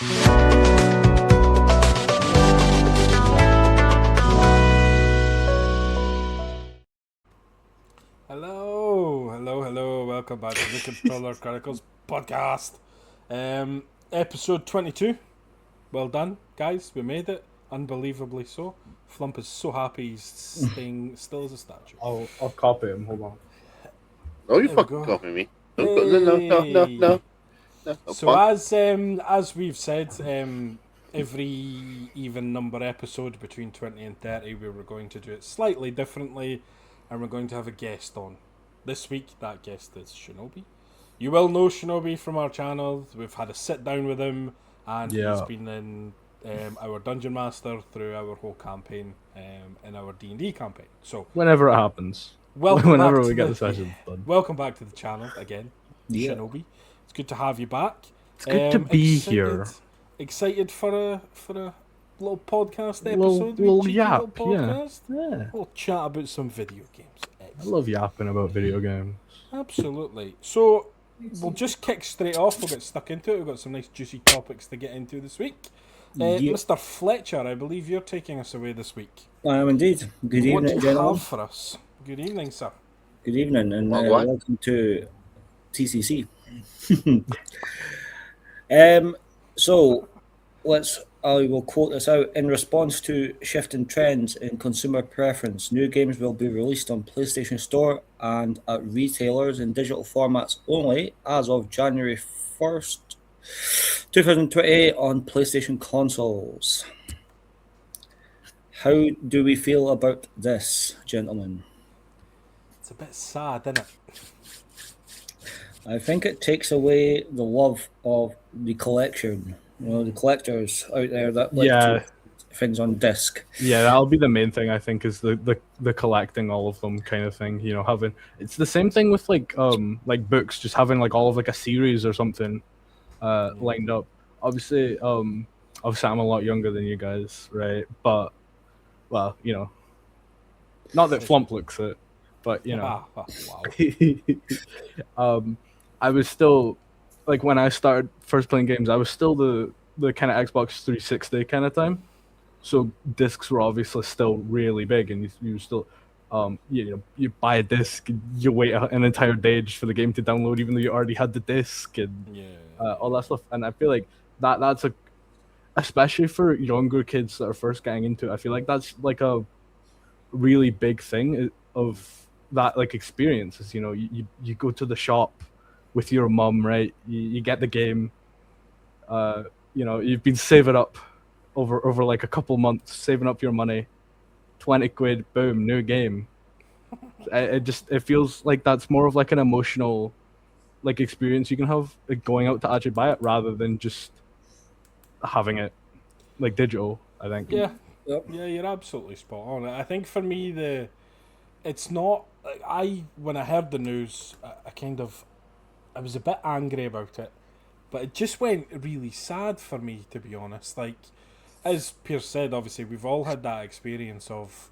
Hello. Welcome back to the Controller Chronicles podcast. Episode 22. Well done, guys. We made it. Unbelievably so. Flump is so happy he's staying still as a statue. I'll copy him. Hold on. Oh, you fucking copy me. No. So as we've said, every even number episode between 20 and 30, we were going to do it slightly differently, and we're going to have a guest on. This week, that guest is Shinobi. You will know Shinobi from our channel. We've had a sit down with him, and he's been in our Dungeon Master through our whole campaign, in our D&D campaign. So whenever it happens, whenever we get the session done. Welcome back to the channel again, Shinobi. It's good to have you back. It's good to be here. Excited for a little podcast episode? Little yap, podcast? yeah. We'll chat about some video games. I love yapping about video games. Absolutely. So we'll just kick straight off. We'll get stuck into it. We've got some nice juicy topics to get into this week. Mr. Fletcher, I believe you're taking us away this week. I am indeed. Good evening, what do you gentlemen. have for us? Good evening, sir. Good evening, and welcome to TCC. So I will quote this out. In response to shifting trends in consumer preference, new games will be released on PlayStation Store and at retailers in digital formats only as of January 1st, 2028 on PlayStation consoles. How do we feel about this, gentlemen? It's a bit sad, isn't it? I think it takes away the love of the collection. You know, the collectors out there that like to things on disc. Yeah, that'll be the main thing, I think, is the collecting all of them kind of thing. You know, having it's the same thing with like books, just having like all of like a series or something lined up. Obviously I'm a lot younger than you guys, right? But well, you know, not that Flump looks it, but you know. Wow. I was still, like, when I started first playing games, I was still the kind of Xbox 360 kind of time. So discs were obviously still really big, and you still, you buy a disc, you wait an entire day just for the game to download, even though you already had the disc and all that stuff. And I feel like that's especially for younger kids that are first getting into it, I feel like that's like a really big thing of that like experience. Is, you know, you go to the shop with your mum, right? You get the game. You know, you've been saving up over like a couple months, saving up your money. 20 quid, boom, new game. It feels like that's more of like an emotional like experience you can have, like, going out to actually buy it rather than just having it like digital, I think. Yeah, you're absolutely spot on. I think for me, it's not like when I heard the news, I was a bit angry about it, but it just went really sad for me, to be honest. Like, as Pierce said, obviously we've all had that experience of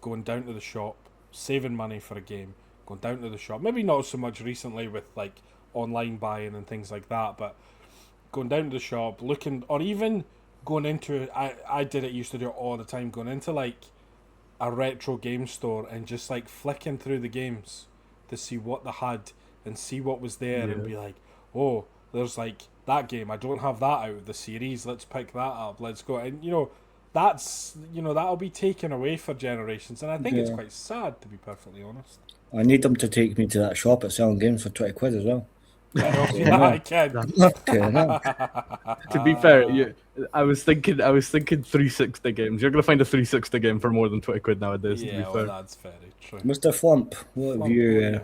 going down to the shop, saving money for a game, going down to the shop. Maybe not so much recently with like online buying and things like that, but going down to the shop, looking, or even going into I used to do it all the time, going into like a retro game store and just like flicking through the games to see what they had and see what was there and be like, oh, there's like that game, I don't have that out of the series, let's pick that up, let's go. And that'll be taken away for generations, and I think it's quite sad, to be perfectly honest. I need them to take me to that shop at selling games for 20 quid as well. I can. To be fair, I was thinking 360 games. You're gonna find a 360 game for more than 20 quid nowadays. Yeah, to be fair. That's very true. Mr. Flump, what have you?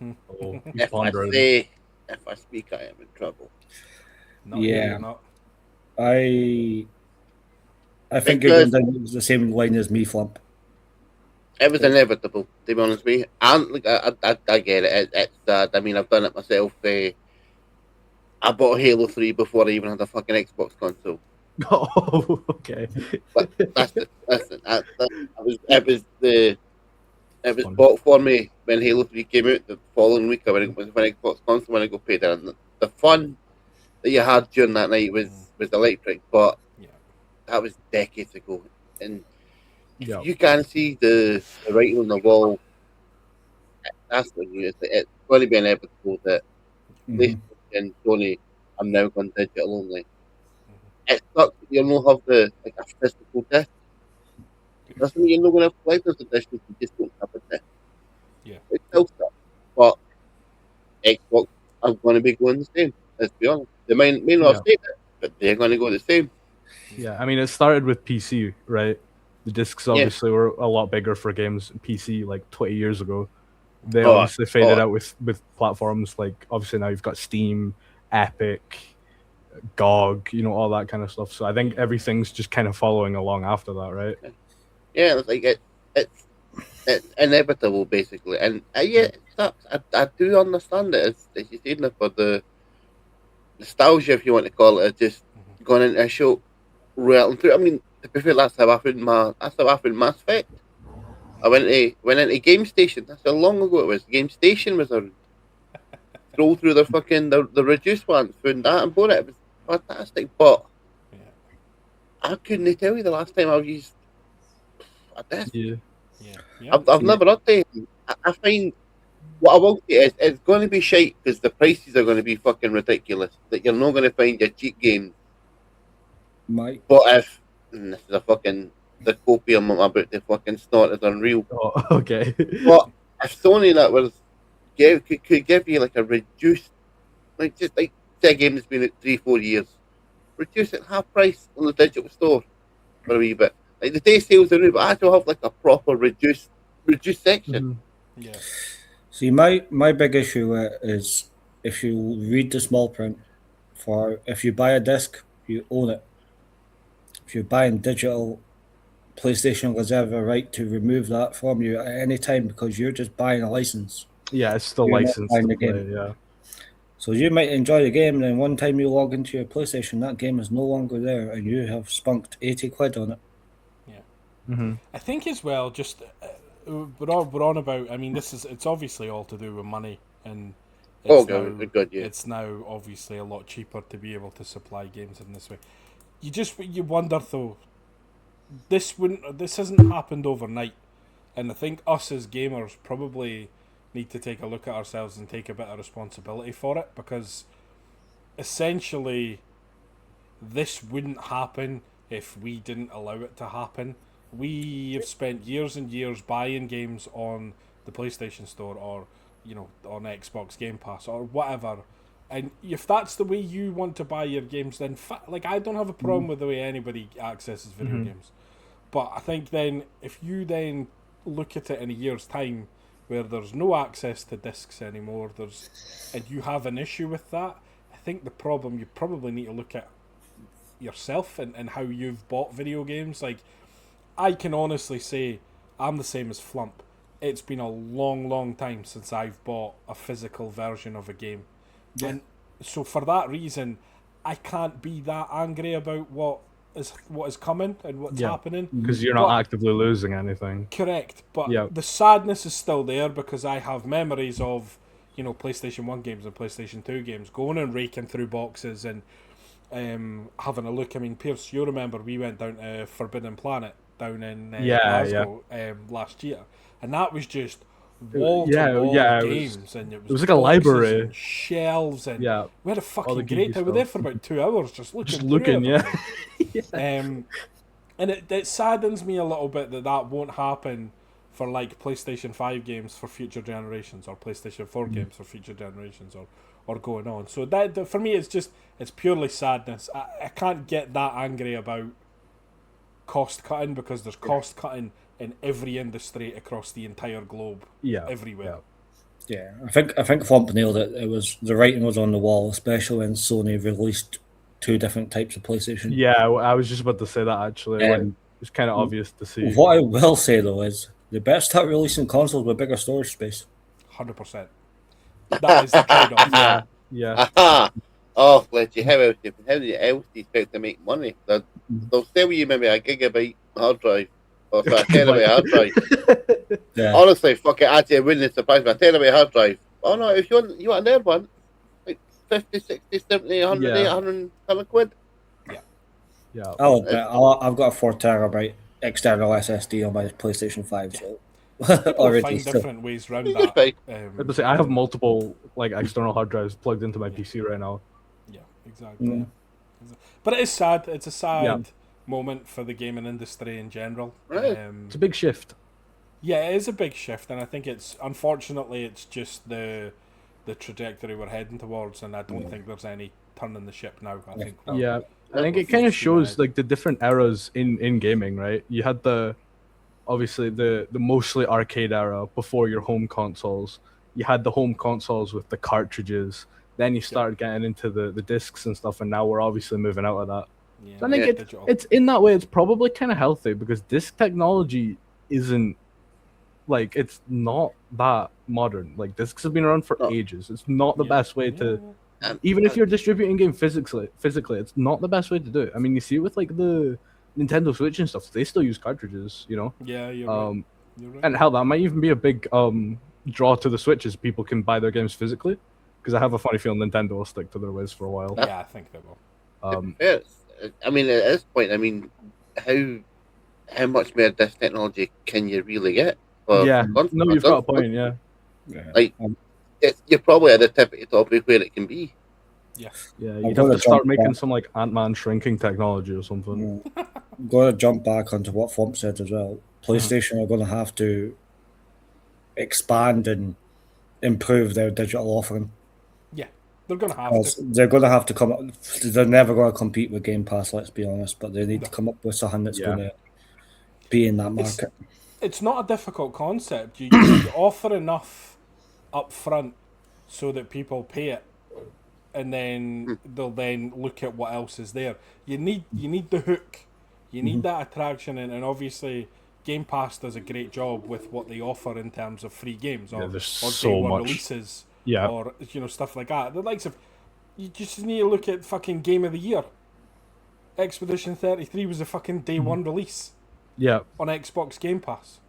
If I speak, I am in trouble. No, you're not. I think you're going down the same line as me, Flump. It was inevitable, to be honest with you. And like, I get it. It's sad. I mean, I've done it myself. I bought Halo 3 before I even had a fucking Xbox console. Oh, okay. But it was bought for me when Halo 3 came out the following week. I went with an Xbox console when I got paid. And the fun that you had during that night was electric, but Yeah. that was decades ago. And if Yeah. you can see the writing on the wall, that's what you. It's going to be inevitable that PlayStation and Sony are now going digital only. It sucks that you'll not have the a physical disc. Doesn't mean you're not going to have collector's editions. You just don't have a disc. Yeah. It still sucks, but Xbox are going to be going the same. Let's be honest. They may not say that, but they're going to go the same. Yeah, I mean, it started with PC, right? The discs obviously were a lot bigger for games PC like 20 years ago. They obviously faded out with platforms like, obviously now you've got Steam, Epic, GOG, you know, all that kind of stuff. So I think everything's just kind of following along after that, right? Yeah, it's like it's inevitable basically, and it sucks. I do understand it. As you said, for the nostalgia, if you want to call it, just going into a show, rattling through. I mean, to be fair, that's how I found Mass Effect. I went into Game Station. That's how long ago it was. Game Station was a scroll through the reduced ones, found that and bought it. It was fantastic, but I couldn't tell you the last time I've used a disc. I've never updated. I find what I will say is it's going to be shite because the prices are going to be fucking ridiculous. That you're not going to find your cheap games. Mike. But if this is the copium I'm about to fucking snort is unreal. Oh, okay. But if Sony could give you like a reduced, like just like say a game that's been at 3-4 years, reduce it half price on the digital store for a wee bit. Like the day sales are new, but I still have like a proper reduced section. Yeah. See, my big issue with it is if you read the small print, if you buy a disc, you own it. If you're buying digital, PlayStation reserve a right to remove that from you at any time because you're just buying a license. Yeah, it's still licensed to play, yeah. So you might enjoy the game, and then one time you log into your PlayStation, that game is no longer there, and you have spunked 80 quid on it. Yeah. I think as well, just we're on about. I mean, it's obviously all to do with money, and it's now obviously a lot cheaper to be able to supply games in this way. You wonder though, this hasn't happened overnight, and I think us as gamers probably need to take a look at ourselves and take a bit of responsibility for it, because essentially this wouldn't happen if we didn't allow it to happen. We have spent years and years buying games on the PlayStation Store or on Xbox Game Pass or whatever. And if that's the way you want to buy your games, then I don't have a problem with the way anybody accesses video games. But I think then if you then look at it in a year's time where there's no access to discs anymore, and you have an issue with that, I think the problem you probably need to look at yourself and how you've bought video games. Like, I can honestly say I'm the same as Flump. It's been a long time since I've bought a physical version of a game. Yeah. And so for that reason, I can't be that angry about what is coming and what's happening. Because you're not actively losing anything. Correct. But the sadness is still there because I have memories of, PlayStation 1 games and PlayStation 2 games, going and raking through boxes and having a look. I mean, Pierce, you remember we went down to Forbidden Planet down in Glasgow last year. And that was just wall-to-wall games, and it was like a library, and shelves, and we had a fucking great time. We were there for about 2 hours just looking. And it saddens me a little bit that won't happen for like PlayStation 5 games for future generations or PlayStation 4 games for future generations or going on. So that for me, it's purely sadness. I can't get that angry about cost cutting because there's cost cutting in every industry across the entire globe, everywhere. Yeah, I think Flump nailed it. It was the writing was on the wall, especially when Sony released 2 different types of PlayStation. Yeah, I was just about to say that actually. It was kind of obvious to see. What I will say though is they better start releasing consoles with bigger storage space. 100%. That is the trade-off. Yeah. Oh, let you how else do you expect to make money? They'll sell you maybe a gigabyte hard drive. Or a terabyte hard drive. Honestly, fuck it, actually, it wouldn't surprise me. A terabyte hard drive. Oh no, if you want a nerd one, like 50, 60, 70, 100, Yeah. 800 quid. Yeah. I'll admit, I've got a 4 terabyte external SSD on my PlayStation 5, so People already find still. different ways around It's that. fine. I have multiple like external hard drives plugged into my PC right now. Yeah, exactly. Yeah. But it is sad. It's a sad Yeah. moment for the gaming industry in general. Right. It's a big shift. Yeah, it is a big shift, and I think unfortunately it's just the trajectory we're heading towards, and I don't think there's any turning the ship now. I think Yeah, I think we're it kind full of steam shows ahead. like the different eras in gaming, right? You had obviously the mostly arcade era before your home consoles. You had the home consoles with the cartridges. Then you started getting into the discs and stuff, and now we're obviously moving out of that. Yeah, So I think digital. it's in that way it's probably kind of healthy because disc technology isn't like it's not that modern. Like discs have been around for No. ages. It's not the best way to And- even if you're distributing game physically, it's not the best way to do it. I mean, you see it with like the Nintendo Switch and stuff. They still use cartridges, you know. Yeah, you're right. You're right. And hell, that might even be a big draw to the Switch is people can buy their games physically. Because I have a funny feeling Nintendo will stick to their ways for a while. Yeah, I think they will. Yes. I mean, at this point, I mean, how much more disc technology can you really get? Yeah, no, you've got a point. Yeah, Like, you're probably at the tip of the top of where it can be. Yeah. yeah. I'm You'd have gonna to start jump making back. some like Ant-Man shrinking technology or something. I'm going to jump back onto what Fomp said as well. PlayStation are going to have to expand and improve their digital offering. Yeah, they're going to have Because to. they're going to have to come up. They're never going to compete with Game Pass, let's be honest, but they need to come up with something that's Yeah. going to be in that market. It's not a difficult concept. You offer enough up front so that people pay it, and then they'll then look at what else is there. You need the hook. You need that attraction, and obviously Game Pass does a great job with what they offer in terms of free games or there's day so one much. releases, Yeah. or stuff like that. The likes of you just need to look at fucking Game of the Year. Expedition 33 was a fucking day one release Yeah, on Xbox Game Pass.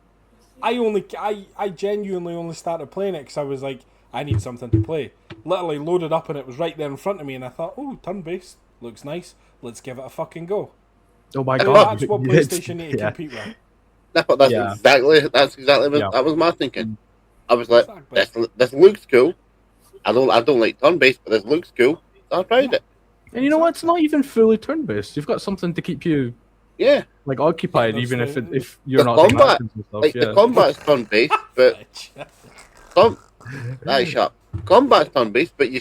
I genuinely only started playing it because I was like, I need something to play. Literally loaded up and it was right there in front of me, and I thought, oh, turn-based looks nice. Let's give it a fucking go. oh my And god, That's what it's- PlayStation need to yeah. compete with. That's Yeah. exactly what Yeah. that was my thinking. I was like, Exactly. this looks cool. I don't like turn based, but this looks cool. So I tried it. And you know what? It's not even fully turn-based. You've got something to keep you Yeah, like occupied, Yeah, even there's if you're the not taking combat, actions and stuff. like Yeah, the combat's turn based, but some that shut. Combat's turn based, but you're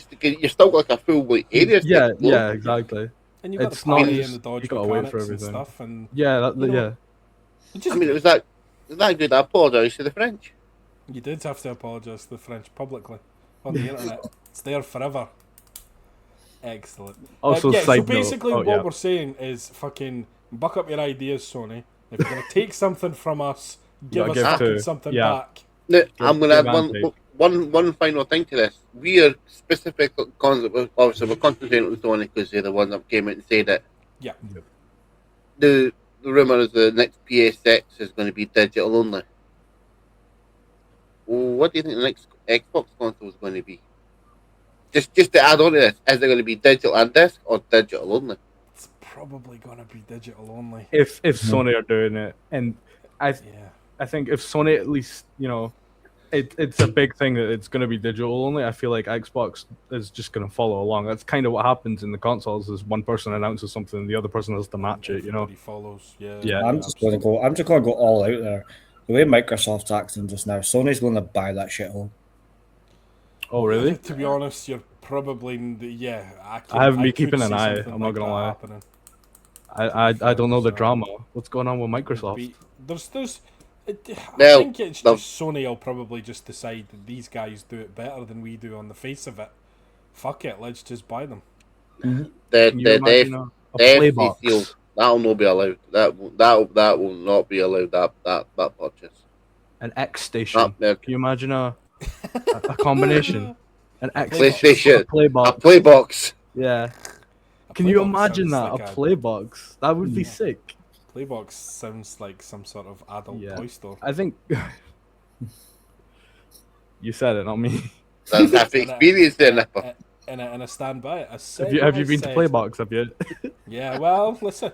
still got like a full like area. to yeah, explore. yeah, exactly. And you've got It's the not party just- and the dodge you gotta wait mechanics for and everything. stuff, and Yeah, You know, yeah. it just, I mean, it was that good. I apologise to the French. you did have to apologise to the French publicly on the internet. It's there forever. Excellent. Also, so side note- basically oh, what yeah. we're saying is fucking buck up your ideas, Sony. If you're going to take something from us, give gotta us give fucking to- something yeah. back. Now, I'm going to add give one final thing to this. We are specific concept. Obviously, we're concentrating on Sony because they're the ones that came out and said it. Yeah. The rumor is the next PS6 is going to be digital only. What do you think the next Xbox console is going to be? Just to add on to this, is it going to be digital and disc or digital only? It's probably going to be digital only. If Sony are doing it, and Yeah. I think if Sony at least it's a big thing that it's going to be digital only. I feel like Xbox is just going to follow along. That's kind of what happens in the consoles. Is one person announces something, and the other person has to match it. You know. Everybody follows. Yeah. Yeah. I'm just going to go all out there. The way Microsoft's acting just now, Sony's going to buy that shithole. Oh really? To be honest, you're probably yeah. I haven't been could keeping an see eye, something I'm not like gonna that lie. happening. I don't know the drama. What's going on with Microsoft? There's I Now, think it's the- just Sony will probably just decide that these guys do it better than we do on the face of it. Fuck it, let's just buy them. Can you imagine a the play FC box? seal, that'll not be allowed. That will not be allowed. That purchase. An X station. Not there. Can you imagine a combination? An X PlayStation. a play A box. play box. Yeah. A Can you Playbox imagine sounds that? like A play box. That would be sick. Playbox sounds like some sort of adult Yeah. toy store. I think you said it, not me. That's half the experience there, Nipper. and I stand by it. I said Have what you I been to said. Playbox? Have you? Yeah, well, listen,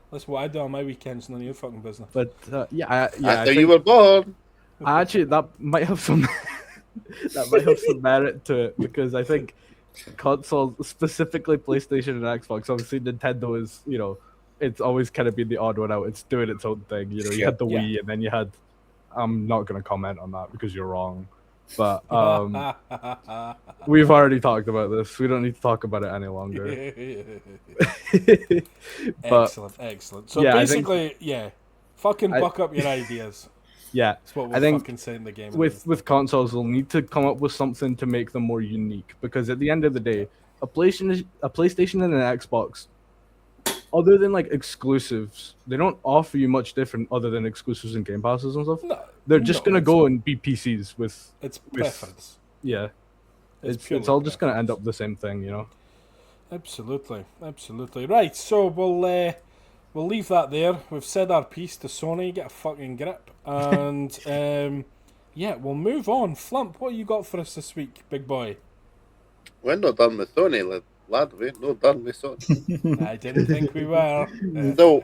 what I do on my weekends, none of your fucking business. But I After you think were born. actually that might have some that might have some merit to it, because I think consoles, specifically PlayStation and Xbox, obviously Nintendo is, it's always kind of been the odd one out. It's doing its own thing. You Yeah. had the Yeah. Wii, and then you had. I'm not going to comment on that because you're wrong. But we've already talked about this. We don't need to talk about it any longer. But excellent. So yeah, I think- basically, fucking buck up your ideas. yeah, That's what I we're think fucking saying the game. with consoles, they'll need to come up with something to make them more unique, because at the end of the day, a PlayStation and an Xbox, other than like exclusives, they don't offer you much different other than exclusives and Game Passes and stuff. No, They're just no, gonna it's go not. and be PCs with It's preference. yeah. It's It's all just gonna end up the same thing, Absolutely. Right, so we'll leave that there. We've said our piece to Sony. Get a fucking grip, and we'll move on. Flump, what you got for us this week, big boy? We're not done with Sony, lad. We're not done with Sony. I didn't think we were. No,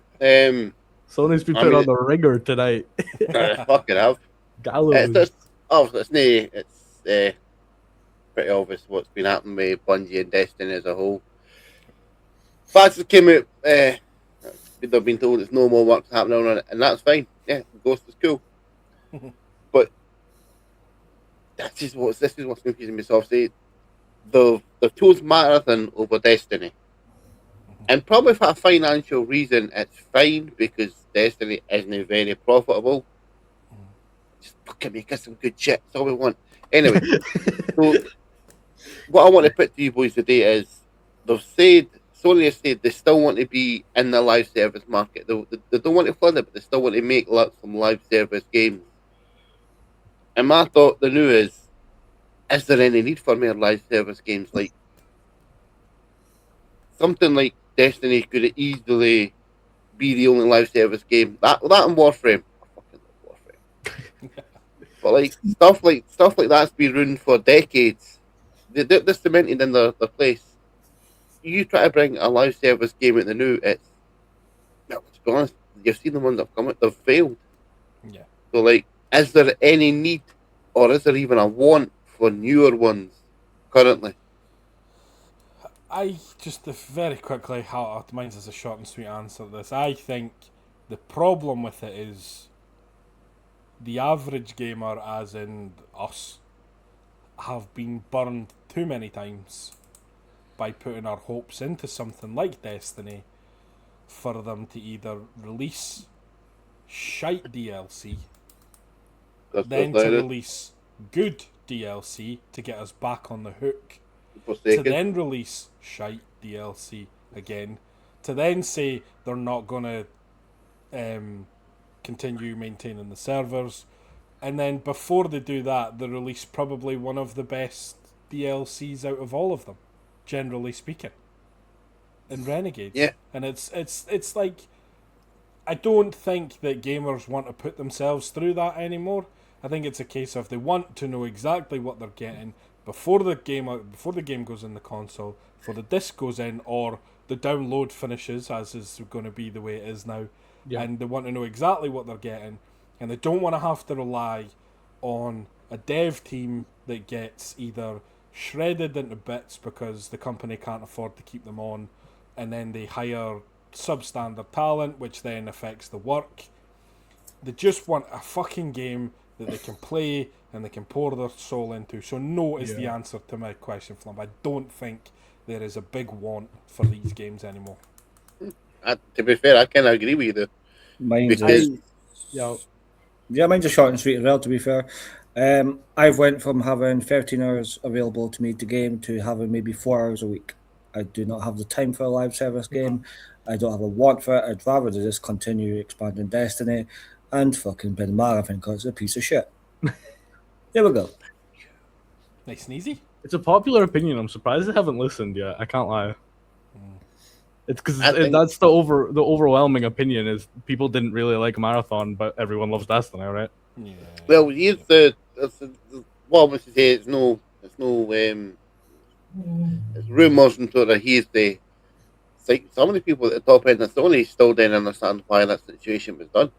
Sony's been I put mean, on the ringer tonight. fucking have. Gallows. It's pretty obvious what's been happening with Bungie and Destiny as a whole. Facts that came out, they've been told there's no more work happening on it, and that's fine. Yeah, Ghost is cool. But this is what's confusing me. So obviously, they've chosen Marathon over Destiny. And probably for a financial reason, it's fine, because Destiny isn't very profitable. Just fucking make us some good shit. That's all we want. Anyway, so what I want to put to you boys today is, Sony has said they still want to be in the live service market. They don't want to flood it, but they still want to make some live service games. And my thought, the new is there any need for more live service games? Like, something like Destiny could easily be the only live service game. That and Warframe. I fucking love Warframe. But like stuff like that's been ruined for decades. They're cemented in their place. You try to bring a live service game at the new, to be honest, you've seen the ones that have come out, they've failed. Yeah. So like, is there any need, or is there even a want for newer ones currently? I just very quickly, mine's is a short and sweet answer to this. I think the problem with it is the average gamer, as in us, have been burned too many times by putting our hopes into something like Destiny for them to either release shite DLC, then to release good DLC to get us back on the hook, to then release shite DLC again, to then say they're not going to continue maintaining the servers, and then before they do that, they release probably one of the best DLCs out of all of them, generally speaking, in Renegades. Yeah. And it's like, I don't think that gamers want to put themselves through that anymore. I think it's a case of they want to know exactly what they're getting before the game goes in the console, before the disc goes in, or the download finishes, as is going to be the way it is now. Yeah. And they want to know exactly what they're getting, and they don't want to have to rely on a dev team that gets either shredded into bits because the company can't afford to keep them on, and then they hire substandard talent, which then affects the work. They just want a fucking game that they can play and they can pour their soul into. So no is the answer to my question, Flum. I don't think there is a big want for these games anymore. To be fair, I kind of agree with you. Mine's mine's a short and sweet as well, to be fair. I've went from having 13 hours available to me to game to having maybe 4 hours a week. I do not have the time for a live service game. I don't have a want for it. I'd rather just continue expanding Destiny and fucking playing Marathon because it's a piece of shit. There we go. Nice and easy. It's a popular opinion. I'm surprised they haven't listened yet. I can't lie. It's because that's the overwhelming opinion is people didn't really like Marathon, but everyone loves Destiny, right? Yeah. Well, here's what I was to say. It's no It's rumours and sort of hearsay. It's like some of the people at the top end of Sony still didn't understand why that situation was done.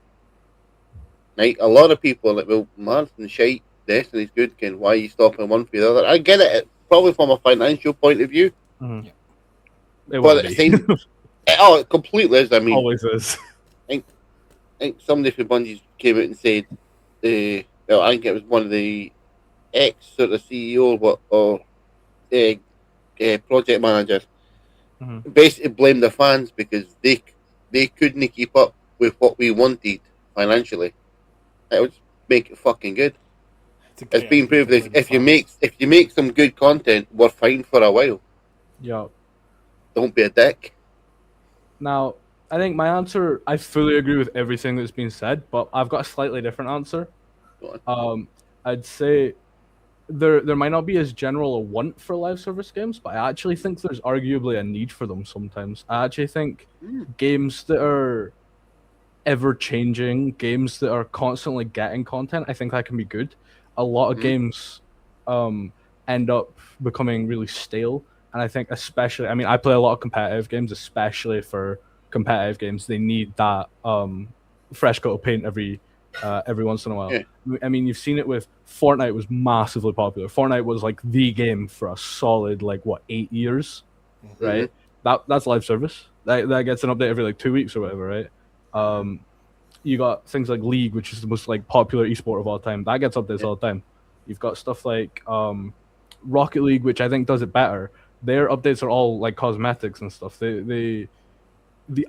Like a lot of people like, well, man, and shite, Destiny's good, Ken. Why are you stopping one for the other? I get it, probably from a financial point of view, Mhm. Yeah. It but will at the be. same, it completely is. I mean, Always is. I think somebody from Bungie came out and said, well, I think it was one of the ex sort of CEO or project managers, Mhm. basically blamed the fans because they couldn't keep up with what we wanted financially. It would make it fucking good. It's a It's great been idea to proved that blame the fans. if you make some good content, we're fine for a while. Yeah. Don't be a dick. Now, I think my answer, I fully agree with everything that's been said, but I've got a slightly different answer. Go on. I'd say there might not be as general a want for live service games, but I actually think there's arguably a need for them sometimes. I actually think games that are ever changing, games that are constantly getting content, I think that can be good. A lot of games end up becoming really stale, and I think especially, I mean, I play a lot of competitive games, especially for competitive games, they need that fresh coat of paint every once in a while. Yeah. I mean, you've seen it with Fortnite was massively popular. Fortnite was like the game for a solid like what 8 years, right? That's live service. That gets an update every like 2 weeks or whatever, right? You got things like League, which is the most like popular esport of all time. That gets updates all the time. You've got stuff like Rocket League, which I think does it better. Their updates are all like cosmetics and stuff. The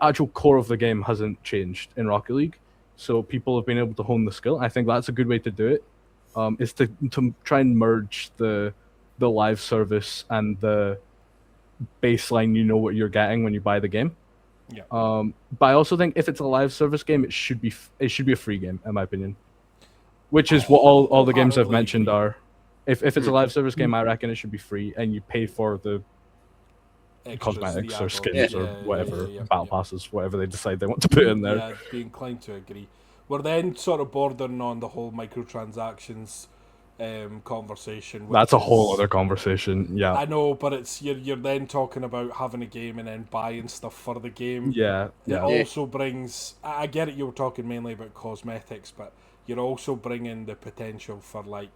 actual core of the game hasn't changed in Rocket League, so people have been able to hone the skill. I think that's a good way to do it. Is to try and merge the live service and the baseline. You know what you're getting when you buy the game. Yeah. But I also think if it's a live service game, it should be a free game, in my opinion. Which is what all the games I've Wholeheartedly mentioned agree. are. If it's a live service game, I reckon it should be free, and you pay for the Extras, cosmetics the or add-ons. skins or whatever, battle passes, whatever they decide they want to put in there. Yeah, I'd be inclined to agree. We're then sort of bordering on the whole microtransactions conversation. Which That's a whole is- other conversation. Yeah, I know, but it's you're then talking about having a game and then buying stuff for the game. yeah, It yeah. also brings. I get it. You were talking mainly about cosmetics, but you're also bringing the potential for like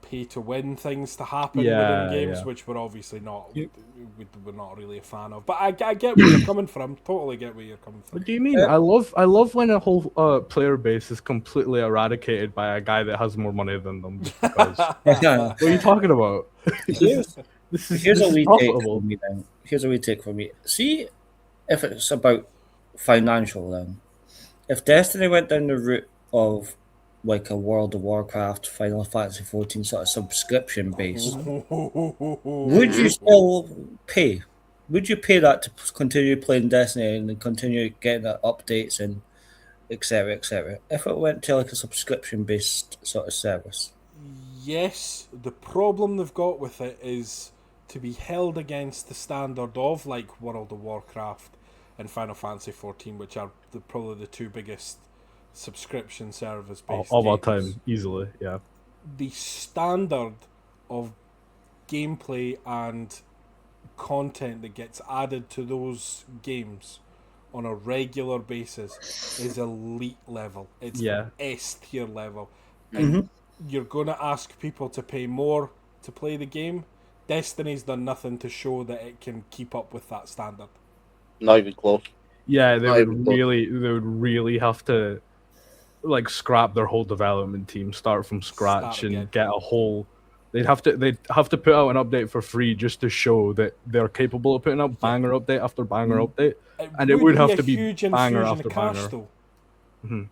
pay to win things to happen Yeah, within games, yeah. which we're obviously not. We're not really a fan of. But I get where you're coming from. Totally get where you're coming from. What do you mean? I love when a whole player base is completely eradicated by a guy that has more money than them. Just because. What are you talking about? Here's This is a wee take profitable. from me then. Here's a wee take from me. See, if it's about financial then, if Destiny went down the route of like a World of Warcraft, Final Fantasy 14 sort of subscription base, would you still pay? Would you pay that to continue playing Destiny and continue getting the updates and etc. etc. If it went to like a subscription based sort of service? Yes, the problem they've got with it is to be held against the standard of like World of Warcraft and Final Fantasy 14, which are probably the two biggest subscription service based Of all games. time, easily. Yeah. The standard of gameplay and content that gets added to those games on a regular basis is elite level. It's Yeah. S tier level. And you're going to ask people to pay more to play the game. Destiny's done nothing to show that it can keep up with that standard. Not even close. Yeah, they Not even would close. really have to like scrap their whole development team, start from scratch, Start again. and get a whole. They'd have to put out an update for free just to show that they're capable of putting out banger update after banger update, and it would have to be huge banger infusion after of cash, banger. though. Mhm.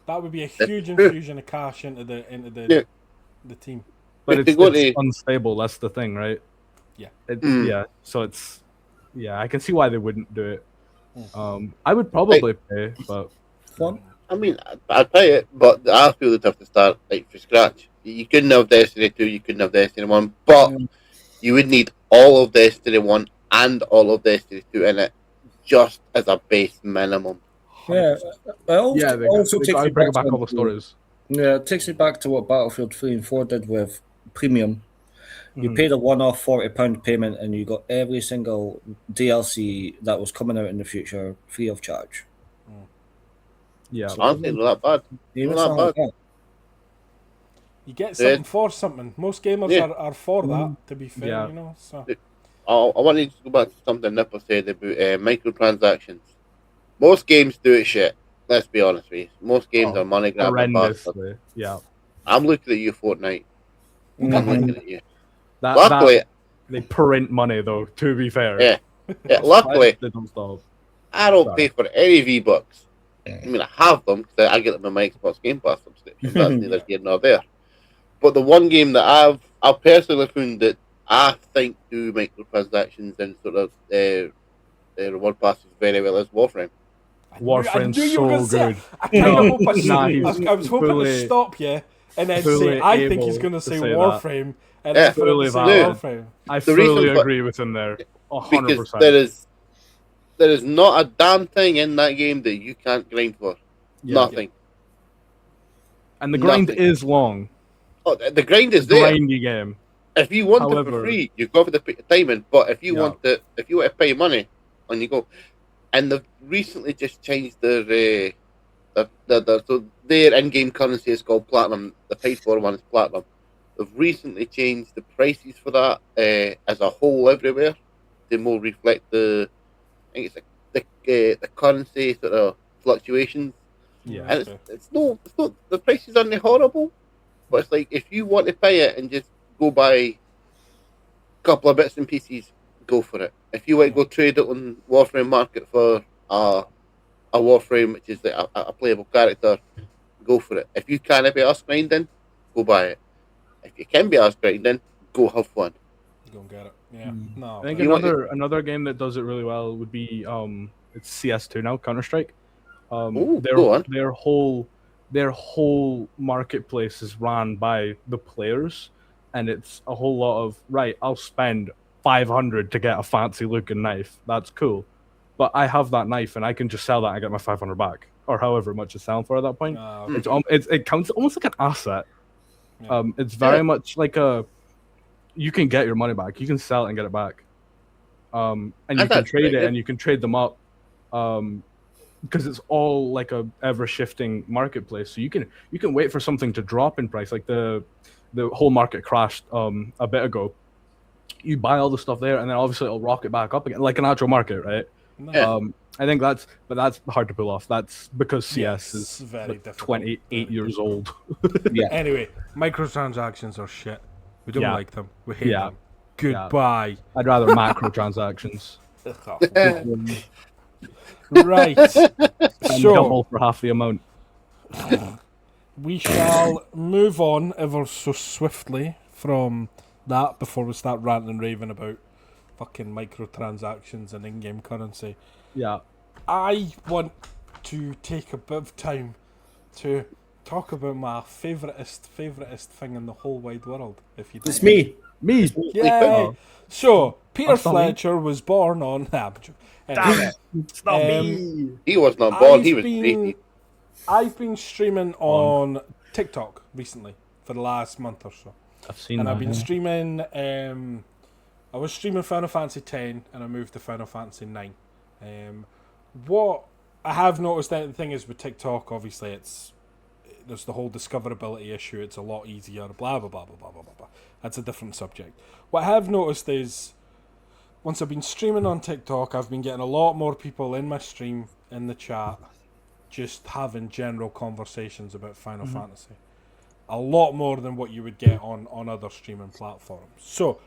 That would be a huge infusion of cash into the team. But If they it's go to- unstable. That's the thing, right? Yeah. Yeah. So it's I can see why they wouldn't do it. I would probably pay, but Fun. I mean, I'd pay it, but I feel they'd have to start like from scratch. You couldn't have Destiny 2, you couldn't have Destiny 1, but you would need all of Destiny 1 and all of Destiny 2 in it just as a base minimum. Yeah, it also, yeah, they also got takes to me bring back back to all the stories. Yeah, it takes me back to what Battlefield 3 and 4 did with Premium. You paid a one-off £40 payment, and you got every single DLC that was coming out in the future free of charge. Yeah. So Honestly, not that bad. even Not something that like bad. that. You get something for something. Most gamers Yeah. are for that, to be fair, Yeah. you know. So I wanted to go back to something Nipper said about microtransactions. Most games do it shit. Let's be honest with you. Most games are money grabbing bastards. Horrendously. Yeah. I'm looking at you, Fortnite. I'm looking at you. That Luckily, they print money though. To be fair. yeah. Luckily, they don't stop. I don't Sorry. pay for any V-Bucks. I mean, I have them because I get them in my Xbox Game Pass subscription. That's neither here nor there. But the one game that I've personally found that I think do microtransactions and sort of reward passes very well is Warframe. Warframe's I knew you were gonna so say it. good. I kind of hope I was hoping to fully- stop you and then fully say I think able he's going to to say say that. Warframe, and Yeah. then for him Fully to say valid. Warframe. I The reason fully for- agree with him there. Because 100%. there is not a damn thing in that game that you can't grind for. Yeah. Nothing. And the grind Nothing. is long. Oh, the grind is there. Grindy game. If you want it However- for free, you go for the timing. But if you Yeah. want to pay money, on you go. And they've recently just changed their so their in-game currency is called platinum. The paid for one is platinum. They've recently changed the prices for that as a whole everywhere to more reflect I think it's the currency sort of fluctuations. Yeah. And it's not the prices aren't horrible, but it's like if you want to pay it and just go buy a couple of bits and pieces, go for it. If you want to go trade it on Warframe Market for a Warframe, which is a playable character, go for it. If you can't be us grinding, go buy it. If you can be us grinding, go have fun. Go and get it. Yeah. No. I think You want another game that does it really well would be it's CS2 now, Counter-Strike. Ooh, go on. Their whole marketplace is ran by the players, and it's a whole lot of right. I'll spend 500 to get a fancy looking knife. That's cool, but I have that knife and I can just sell that and get my 500 back, or however much it's selling for at that point. It counts almost like an asset. Yeah. It's very much like you can get your money back. You can sell it and get it back. And you can trade it and you can trade them up. Because it's all like a ever shifting marketplace. So you can wait for something to drop in price. Like the whole market crashed a bit ago. You buy all the stuff there and then obviously it'll rocket back up again, like an actual market, right? No. I think that's hard to pull off. That's because CS It's is very like difficult. 28 years old. Yeah. Anyway, microtransactions are shit. We don't Yeah. like them. We hate Yeah. them. Goodbye. I'd rather macro transactions. Right. And So double for half the amount. we shall move on ever so swiftly from that before we start ranting and raving about fucking microtransactions and in-game currency. Yeah. I want to take a bit of time to talk about my favouriteest thing in the whole wide world. If you don't It's me. Me. Yay! So Peter That's not me. Fletcher was born on. Damn it. It's not me. He was not born. I've He was been- baby. I've been streaming on TikTok recently for the last month or so, I've seen and that. I've been yeah. streaming. I was streaming Final Fantasy X, and I moved to Final Fantasy IX. What I have noticed that the thing is with TikTok, obviously, there's the whole discoverability issue. It's a lot easier. Blah blah blah blah blah blah blah. That's a different subject. What I have noticed is, once I've been streaming on TikTok, I've been getting a lot more people in my stream, in the chat, just having general conversations about Final Fantasy. A lot more than what you would get on other streaming platforms. So,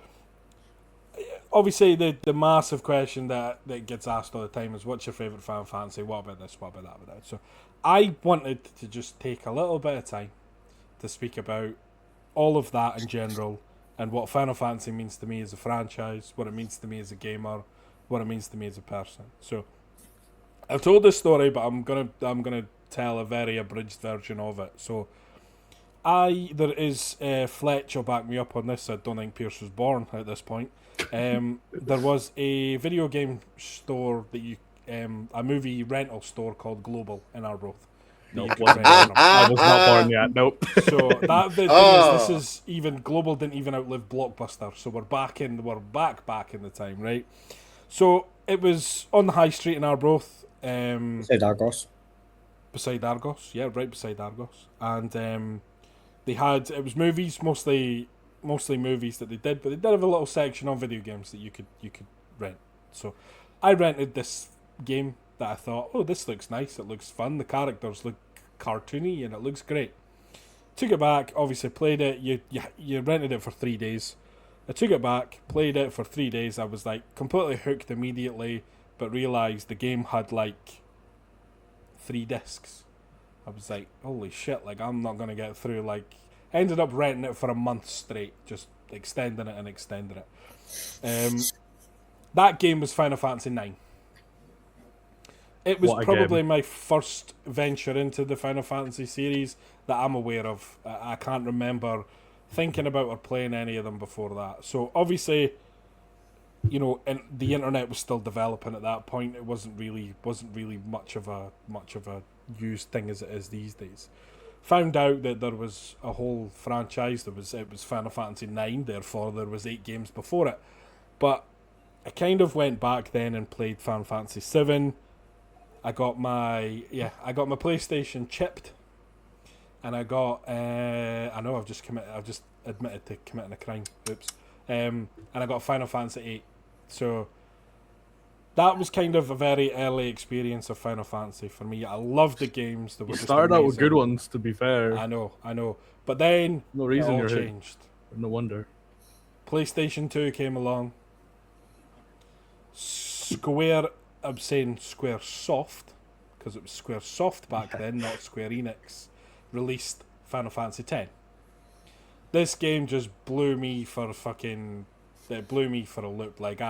obviously, the massive question that gets asked all the time is, what's your favourite Final Fantasy? What about this? What about that? What about that? So, I wanted to just take a little bit of time to speak about all of that in general, and what Final Fantasy means to me as a franchise, what it means to me as a gamer, what it means to me as a person. So, I've told this story, but I'm gonna tell a very abridged version of it. So, there is Fletch will back me up on this. I don't think Pierce was born at this point. There was a video game store that a movie rental store called Global in Arbroath. that No, you could wasn't rent born. from. I was not born yet. Nope. So that the thing Oh. is, this is even Global didn't even outlive Blockbuster. So we're back in the time, right? So it was on the high street in Arbroath, Said Argos. beside Argos. Yeah, right beside Argos, and it was movies, mostly movies that they did, but they did have a little section on video games that you could rent. So I rented this game that I thought, oh, this looks nice, it looks fun, the characters look cartoony, and it looks great. Took it back, obviously played it. You rented it for 3 days. I took it back, played it for 3 days. I was like completely hooked immediately, but realised the game had like 3 discs. I was like, holy shit, like I'm not gonna get through. Like, ended up renting it for a month straight, just extending it and extending it. That game was Final Fantasy 9. It was What a probably game. my first venture into the Final Fantasy series that I'm aware of. I can't remember thinking about or playing any of them before that. So obviously, you know, and the internet was still developing at that point. It wasn't really much of a used thing as it is these days. Found out that there was a whole franchise. It was Final Fantasy 9. Therefore, there was 8 games before it. But I kind of went back then and played Final Fantasy 7. I got my PlayStation chipped, and I got I know I've just admitted to committing a crime. Oops. And I got Final Fantasy 8. So that was kind of a very early experience of Final Fantasy for me. I loved the games. They were You just started out with amazing. good ones, to be fair. I know. But then No it reason all you're here. changed. No wonder. PlayStation 2 came along. Square, I'm saying Square Soft, because it was Square Soft back then, not Square Enix, released Final Fantasy X. This game just blew me for a loop. Like,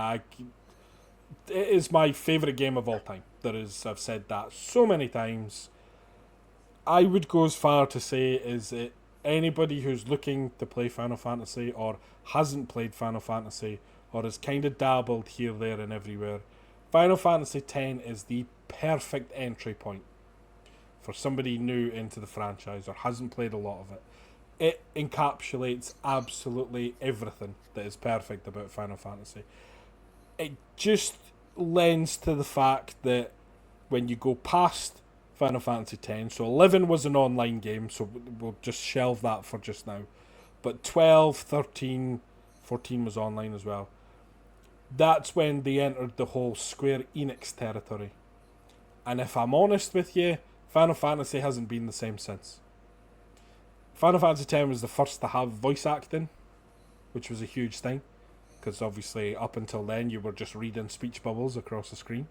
it is my favourite game of all time. I've said that so many times. I would go as far to say is that anybody who's looking to play Final Fantasy or hasn't played Final Fantasy or has kind of dabbled here, there and everywhere, Final Fantasy X is the perfect entry point for somebody new into the franchise or hasn't played a lot of it. It encapsulates absolutely everything that is perfect about Final Fantasy. It just lends to the fact that when you go past Final Fantasy X, so 11 was an online game, so we'll just shelve that for just now. But 12, 13, 14 was online as well. That's when they entered the whole Square Enix territory. And if I'm honest with you, Final Fantasy hasn't been the same since. Final Fantasy X was the first to have voice acting, which was a huge thing, because obviously up until then you were just reading speech bubbles across the screen.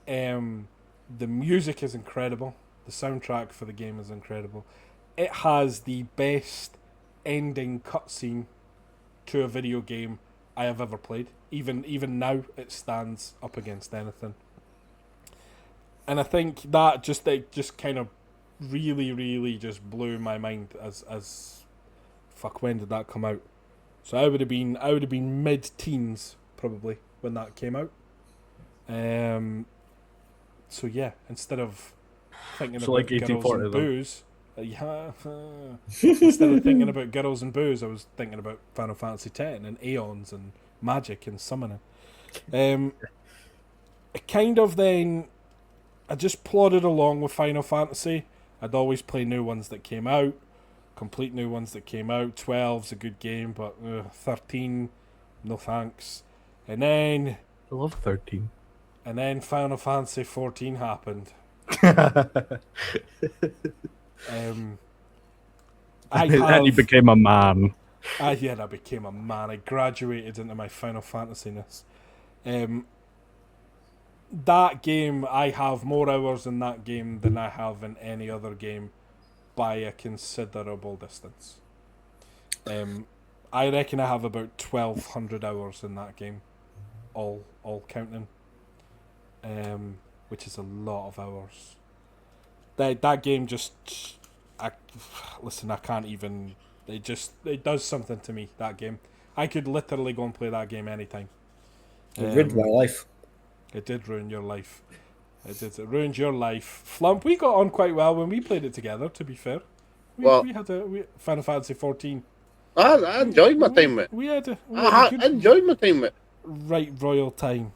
The music is incredible. The soundtrack for the game is incredible. It has the best ending cutscene to a video game I have ever played. Even now, it stands up against anything. And I think that just kind of really just blew my mind as fuck. When did that come out? So I would have been mid-teens probably when that came out. So yeah, instead of thinking So about like girls 1840 and then. booze, instead of thinking about girls and booze, I was thinking about Final Fantasy X and Aeons and magic and summoning. Kind of then, I just plodded along with Final Fantasy. I'd always play new ones that came out, complete new ones that came out. 12's a good game, but 13, no thanks. And then I love 13. Final Fantasy 14 happened. And you became a man. I became a man. I graduated into my Final Fantasy-ness. That game, I have more hours in that game than I have in any other game by a considerable distance. I reckon I have about 1,200 hours in that game, all counting, which is a lot of hours. That game just, I can't even. It does something to me. That game, I could literally go and play that game anytime. It ruined my life. It did ruin your life. It ruined your life. Flump, we got on quite well when we played it together, to be fair. Well- We had Final Fantasy 14. I enjoyed my time with it. We had a I good, enjoyed my time with it. right royal time.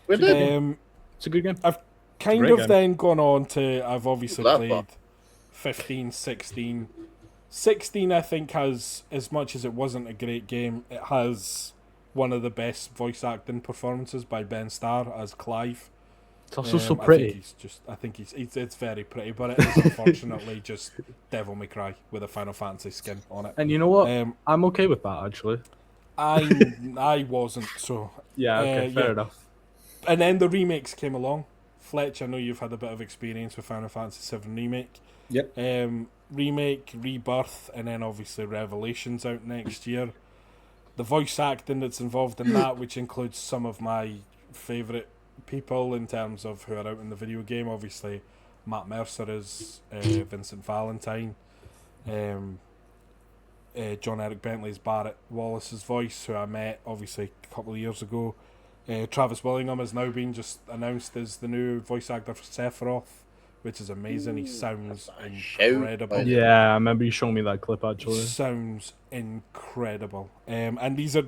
We did. It's a good game. I've kind great of game. then gone on to, I've obviously That played far. 15, 16. 16 I think has, as much as it wasn't a great game, it has one of the best voice acting performances by Ben Starr as Clive. It's also so I pretty. think he's it's very pretty, but it is unfortunately just Devil May Cry with a Final Fantasy skin on it. And you know what? Um, I'm okay with that, actually. I wasn't, so Yeah, okay, fair yeah. enough. And then the remakes came along. Fletch, I know you've had a bit of experience with Final Fantasy VII Remake. Yep. Remake, Rebirth, and then obviously Revelations out next year. The voice acting that's involved in that, which includes some of my favourite people in terms of who are out in the video game. Obviously, Matt Mercer is Vincent Valentine. John Eric Bentley's Barrett Wallace's voice, who I met obviously a couple of years ago. Travis Willingham has now been just announced as the new voice actor for Sephiroth, which is amazing. He sounds incredible. Yeah, I remember you showing me that clip, actually. Sounds incredible. And these are,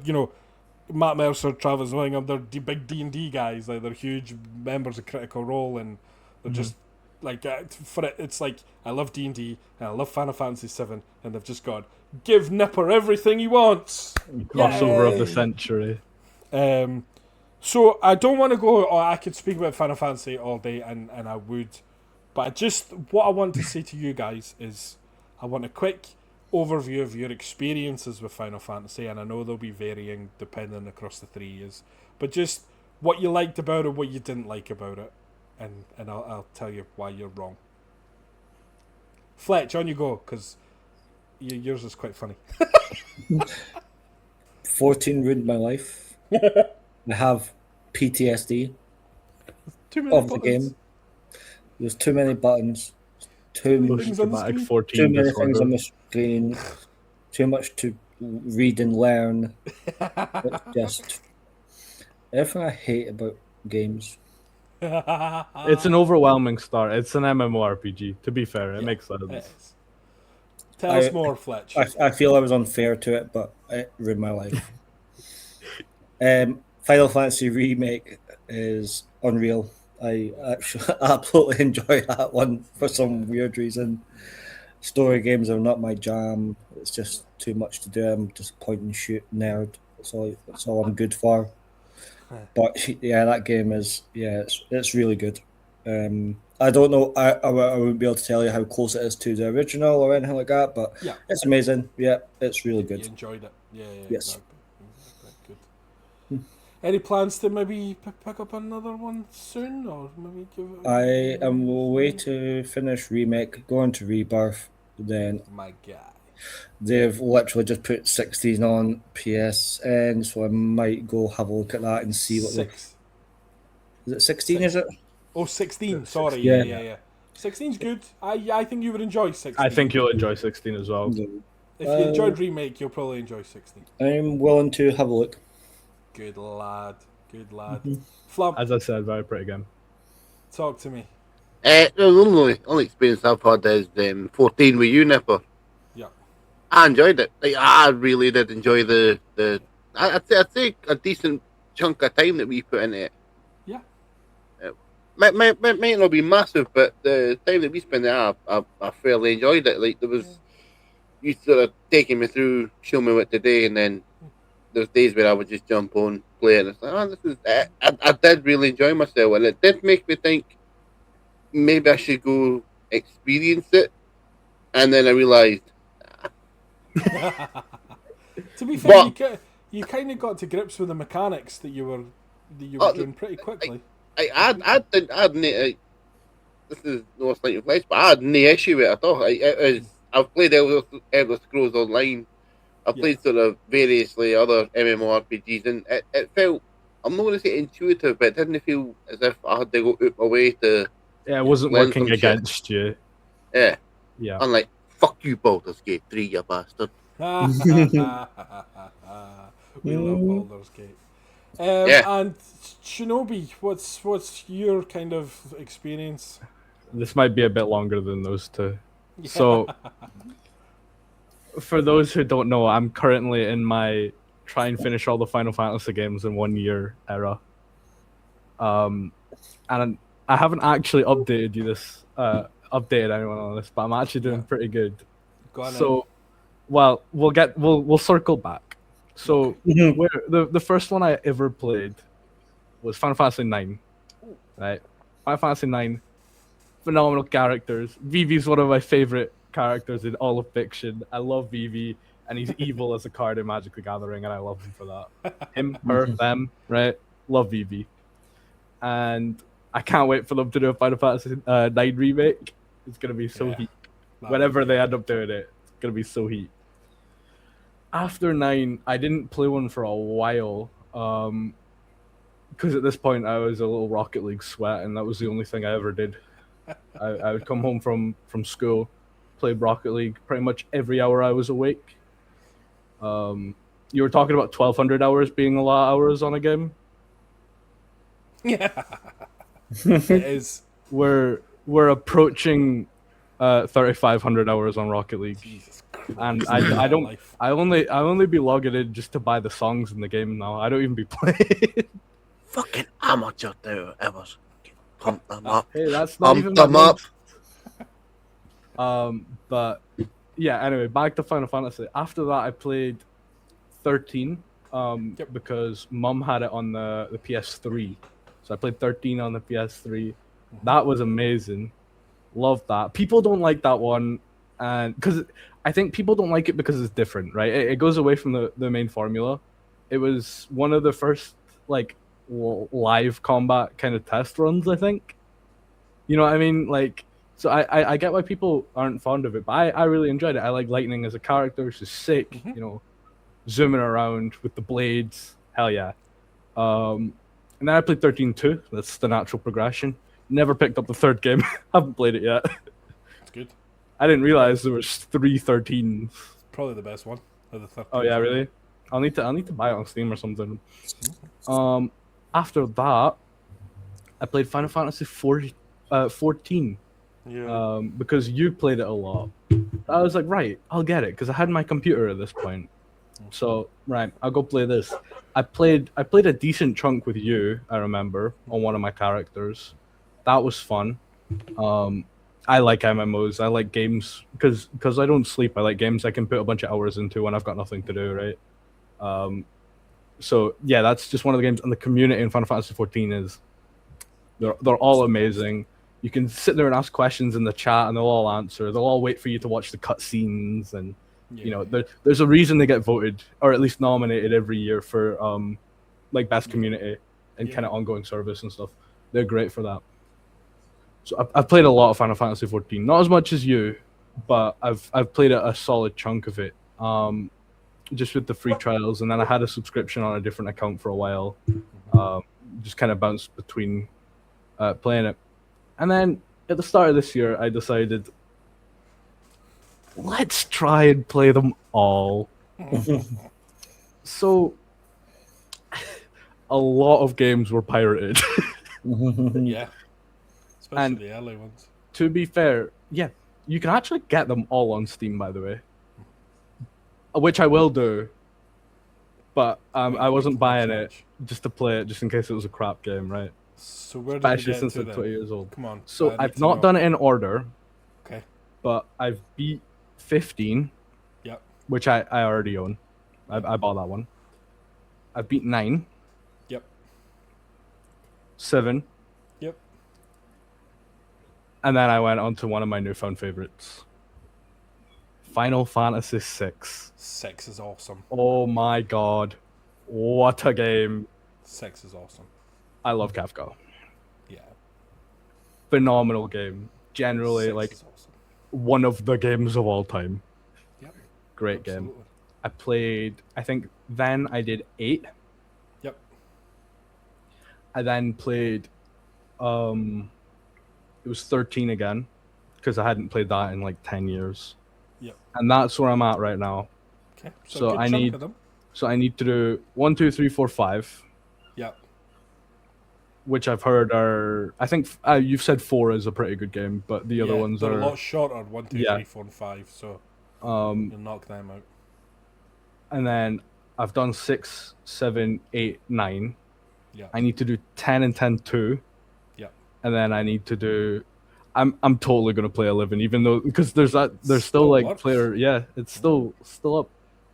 Matt Mercer, Travis Willingham, they're big D&D guys. Like, they're huge members of Critical Role, and they're just like, for it, it's like, I love D&D and I love Final Fantasy VII, and they've just gone, give Nipper everything he wants. Crossover of the Yay! century. So I don't want to go. Oh, I could speak about Final Fantasy all day, and I would, but what I want to say to you guys is, I want a quick overview of your experiences with Final Fantasy, and I know they'll be varying depending across the 3 years, but just what you liked about it, what you didn't like about it, and I'll tell you why you're wrong. Fletch, on you go, because yours is quite funny. 14 ruined my life. I have PTSD Too many of the buttons. game. There's too many buttons, too Things on the Post-traumatic screen. 14 too many disorder. things on the screen, too much to read and learn. It's just everything I hate about games. It's an overwhelming start. It's an MMORPG, to be fair. It makes sense. It is. Tell us more, Fletch. I feel I was unfair to it, but it ruined my life. Final Fantasy Remake is unreal. I actually absolutely enjoy that one for some weird reason. Story games are not my jam. It's just too much to do. I'm just a point and shoot nerd. That's all I'm good for. But yeah, that game is it's really good. I don't know. I wouldn't be able to tell you how close it is to the original or anything like that. But Yeah. it's amazing. Yeah, it's really You good. enjoyed it. Yeah, Yes. exactly. Good. Any plans to maybe pick up another one soon, or maybe give it? I am way to finish Remake, going to Rebirth. Then My guy. they've literally just put 16 on PSN, so I might go have a look at that and see what. Six. Is it 16? Is it? Oh, 16. Sorry. Yeah. Yeah. 16's good. I think you would enjoy 16. I think you'll enjoy 16 as well. If you enjoyed Remake, you'll probably enjoy 16. I'm willing to have a look. Good lad. Mm-hmm. Flump, As I said, very pretty game. talk to me. The only experience I've had is 14 with you, Nipper. Yeah. I enjoyed it. Like, I really did enjoy I'd say a decent chunk of time that we put into it. Yeah. Might not be massive, but the time that we spent there, I fairly enjoyed it. Like, there was you sort of taking me through, showing me what to do, and then there's days where I would just jump on, play it, and it's like, this is. I did really enjoy myself, and it did make me think maybe I should go experience it, and then I realised. To be fair, But- you kind of got to grips with the mechanics that you were doing pretty quickly. I didn't. This is no slight of place, but I had no issue with it at all. I've played Elder Scrolls Online. I've played sort of variously other MMORPGs, and it felt, I'm not going to say intuitive, but it didn't feel as if I had to go out my way to. Yeah, it wasn't Learn working some shit. against you. Yeah. Yeah. I'm like, fuck you, Baldur's Gate 3, you bastard. We love Baldur's Gate. Yeah. And Shinobi, what's your kind of experience? This might be a bit longer than those two. So, for those who don't know, I'm currently in my try and finish all the Final Fantasy games in 1 year era. And I haven't actually updated updated anyone on this, but I'm actually doing pretty good. Go on So, well, we'll circle back. So, where the first one I ever played was Final Fantasy 9, right? Final Fantasy 9, phenomenal characters. Vivi's one of my favorite characters in all of fiction. I love Vivi, and he's evil as a card in Magic the Gathering, and I love him for that. Him, her, them, right? Love Vivi. And I can't wait for them to do a Final Fantasy 9 remake. It's going to be so heat. Whenever they end up doing it, it's going to be so heat. After 9, I didn't play one for a while. Because at this point, I was a little Rocket League sweat, and that was the only thing I ever did. I would come home from school, play Rocket League pretty much every hour I was awake. You were talking about 1,200 hours being a lot of hours on a game. Yeah, it is. We're approaching 3,500 hours on Rocket League. Jesus Christ. And I don't I only be logging in just to buy the songs in the game now. I don't even be playing. Fucking amateur do it was. Pump them up. Hey, that's not even Pump them up. But yeah, anyway, back to Final Fantasy. After that, I played 13 because Mum had it on the PS3. So I played 13 on the PS3. That was amazing. Loved that. People don't like that one, and because I think people don't like it because it's different, right? It goes away from the main formula. It was one of the first like live combat kind of test runs, I think. You know what I mean? Like, so I get why people aren't fond of it, but I really enjoyed it. I like Lightning as a character. She's sick, you know, zooming around with the blades. Hell yeah. And then I played 13 too. That's the natural progression. Never picked up the third game. Haven't played it yet. It's good. I didn't realize there was 3 13s. Probably the best one of the 13. Oh yeah, really? I'll need to buy it on Steam or something. After that, I played Final Fantasy 14. Yeah. Because you played it a lot. I was like, right, I'll get it because I had my computer at this point. So right, I'll go play this. I played a decent chunk with you. I remember on one of my characters. That was fun. I like MMOs. I like games because I don't sleep. I like games I can put a bunch of hours into when I've got nothing to do. Right. So yeah, that's just one of the games. And the community in Final Fantasy 14 is they're all amazing. You can sit there and ask questions in the chat, and they'll all answer. They'll all wait for you to watch the cutscenes, and you know, there's a reason they get voted or at least nominated every year for like best community and kind of ongoing service and stuff. They're great for that. So I've played a lot of Final Fantasy 14, not as much as you, but I've played a solid chunk of it. Just with the free trials, and then I had a subscription on a different account for a while. Just kind of bounced between playing it. And then at the start of this year, I decided, let's try and play them all. So, a lot of games were pirated. Yeah. Especially And- the early ones. To be fair, yeah, you can actually get them all on Steam, by the way. Which I will do. But I wasn't buying it just to play it, just in case it was a crap game, right? So where did you Especially get since to I'm then? 20 years old. Come on. So I've not done it in order, Okay. but I've beat 15, Yep. which I already own. I bought that one. I've beat 9, Yep. 7, Yep. and then I went on to one of my newfound favorites. Final Fantasy 6. 6 is awesome. Oh my god. What a game. 6 is awesome. I love Kafka. Yeah. Phenomenal game. Generally, 6 like, is awesome. one of the games of all time. Yep. Great game. Absolutely. I played, I think then I did 8. Yep. I then played, it was 13 again, because I hadn't played that in like 10 years. Yep. And that's where I'm at right now. Okay. So a good I chunk need- of them. So I need to do 1, 2, 3, 4, 5. which I've heard are. I think you've said 4 is a pretty good game, but the other ones they're are a lot shorter. 1, 2, Yeah. 3, 4, and 5. So Um, you'll knock them out. and then I've done 6, 7, 8, 9. Yeah. I need to do 10 and 10 too. Yeah. And then I need to do. I'm totally gonna play 11, even though because there's still Still like works. player. Yeah, it's still up.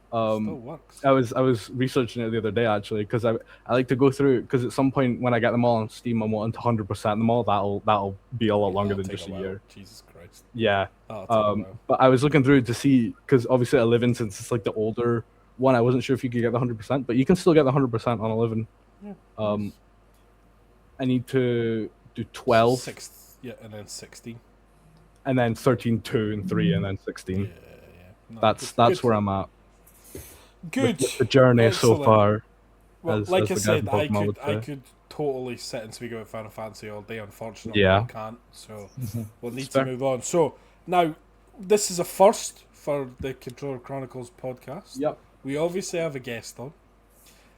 Still works. I was researching it the other day actually because I like to go through because at some point when I get them all on Steam I'm wanting to 100% them all. That'll be a lot longer That'll than take just a while. year. Jesus Christ. Yeah. That'll take a while. But I was looking through to see because obviously 11 since it's like the older one I wasn't sure if you could get the 100%, but you can still get the 100% on 11. Yeah, nice. I need to do 12. 6, yeah, and then 16. And then 13, 2, and 3, and then 16. Yeah. No, That's good. where I'm at. Good. With the journey Excellent. so far. Well, as like the I guys said, in Pokemon would I say. could totally sit and speak about Final Fantasy all day. Unfortunately, Yeah. I can't. So we'll need It's to fair. move on. So now, this is a first for the Controller Chronicles podcast. Yep. We obviously have a guest on.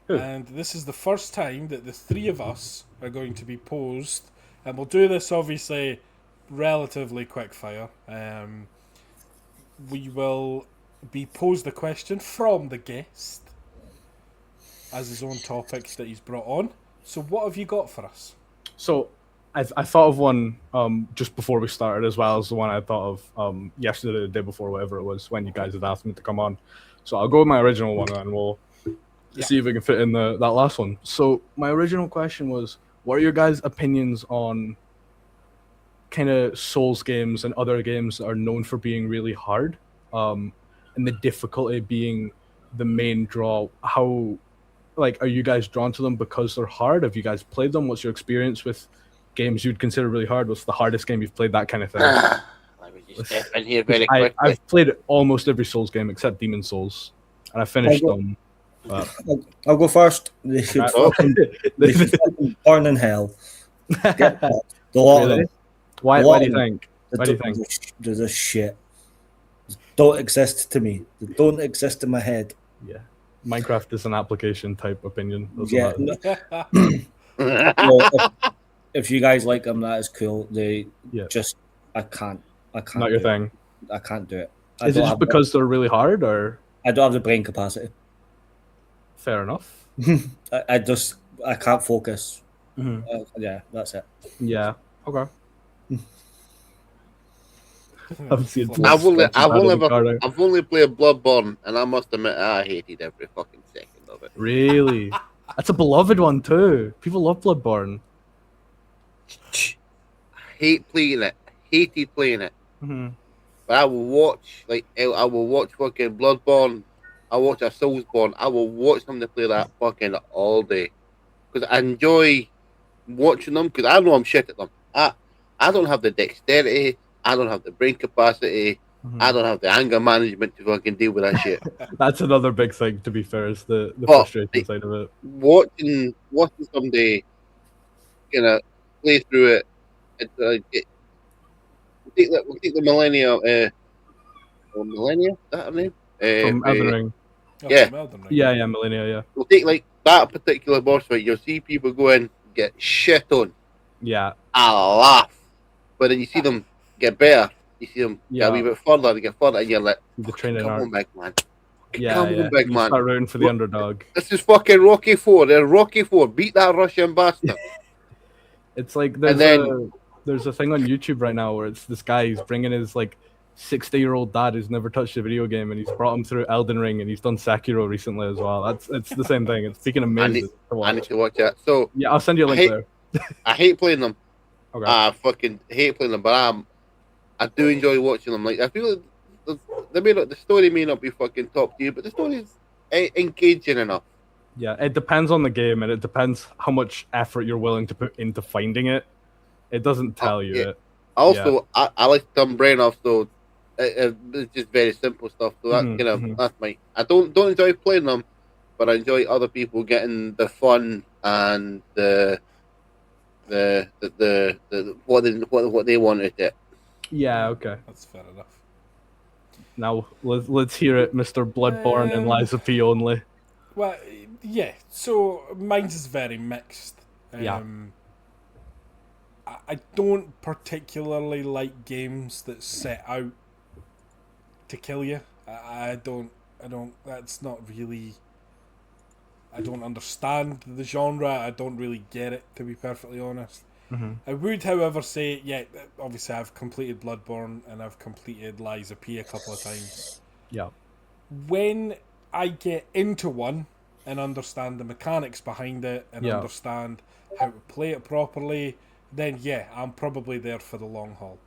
Who? And this is the first time that the three of us are going to be posed. And we'll do this, obviously, relatively quick fire. We will be posed a question from the guest as his own topic that he's brought on. So what have you got for us? So I thought of one just before we started as well as the one I thought of yesterday, the day before, whatever it was, when you guys had asked me to come on. So I'll go with my original one and we'll see if we can fit in that last one. So my original question was, what are your guys' opinions on kind of Souls games and other games that are known for being really hard, and the difficulty being the main draw? How, like, are you guys drawn to them because they're hard? Have you guys played them? What's your experience with games you'd consider really hard? What's the hardest game you've played? That kind of thing. Let me just step in here very quickly. I've played almost every Souls game except Demon Souls, and I finished them. I'll go first. They should fucking burn in hell. Get the lot of Really? them. Why do you think? Why do you think? They're just shit. They don't exist to me. They don't exist in my head. Yeah, Minecraft is an application type opinion. Doesn't Yeah. matter. Well, if you guys like them, that is cool. They Yeah. just I can't. Not your do thing. it. I can't do it. Is it just because they're really hard, or I don't have the brain capacity. fair enough? I can't focus. Mhm. Yeah, that's it. Yeah. Okay. I've seen I've only Ricardo. I've only played Bloodborne, and I must admit I hated every fucking second of it. Really? That's a beloved one too. People love Bloodborne. I hate playing it. Hated playing it. Mm-hmm. But I will watch, I will watch fucking Bloodborne. I watch a Soulsborne. I will watch them to play that fucking all day, because I enjoy watching them. Because I know I'm shit at them. I don't have the dexterity. I don't have the brain capacity. Mm-hmm. I don't have the anger management to fucking deal with that shit. That's another big thing, to be fair, is the But, frustration side of it. Watching somebody play through it. We'll take the Millennia. Millennia? Is that her name? From Elden Ring. Yeah. from Elden Ring. Yeah, Millennia, yeah. We'll take like that particular boss fight. You'll see people go in, get shit on. Yeah. I laugh. But then you see them get better. You see them get a wee Yeah. bit further, they get further, and you're like, The training come arc. on, big man. Yeah, Come yeah. on, big You man. start rooting for the underdog. This is fucking Rocky 4. They're Rocky 4. Beat that Russian bastard. It's like And then- there's a thing on YouTube right now where it's this guy, he's bringing his like 60-year-old dad who's never touched a video game, and he's brought him through Elden Ring, and he's done Sekiro recently as well. It's the same thing. It's freaking amazing to I watch. need to watch that. So, Yeah, I'll send you a link I hate- there. I hate playing them. Okay. I fucking hate playing them, but I do enjoy watching them. Like, I feel the story may not be fucking top tier, but the story is engaging enough. Yeah, it depends on the game, and it depends how much effort you're willing to put into finding it. It doesn't tell you yeah. it. Also, I like to turn brain off, so it's just very simple stuff. So that Mhm, that's my. I don't enjoy playing them, but I enjoy other people getting the fun and the what they wanted it. Yeah, okay. That's fair enough. Now let's hear it, Mr. Bloodborne and Lies of P only. Well, yeah. So mine's is very mixed. Yeah. I don't particularly like games that set out to kill you. I don't. That's not really. I don't understand the genre. I don't really get it, to be perfectly honest. Mm-hmm. I would, however, say, yeah, obviously I've completed Bloodborne and I've completed Lies of P a couple of times. Yeah. When I get into one and understand the mechanics behind it and Yeah. understand how to play it properly, then yeah, I'm probably there for the long haul.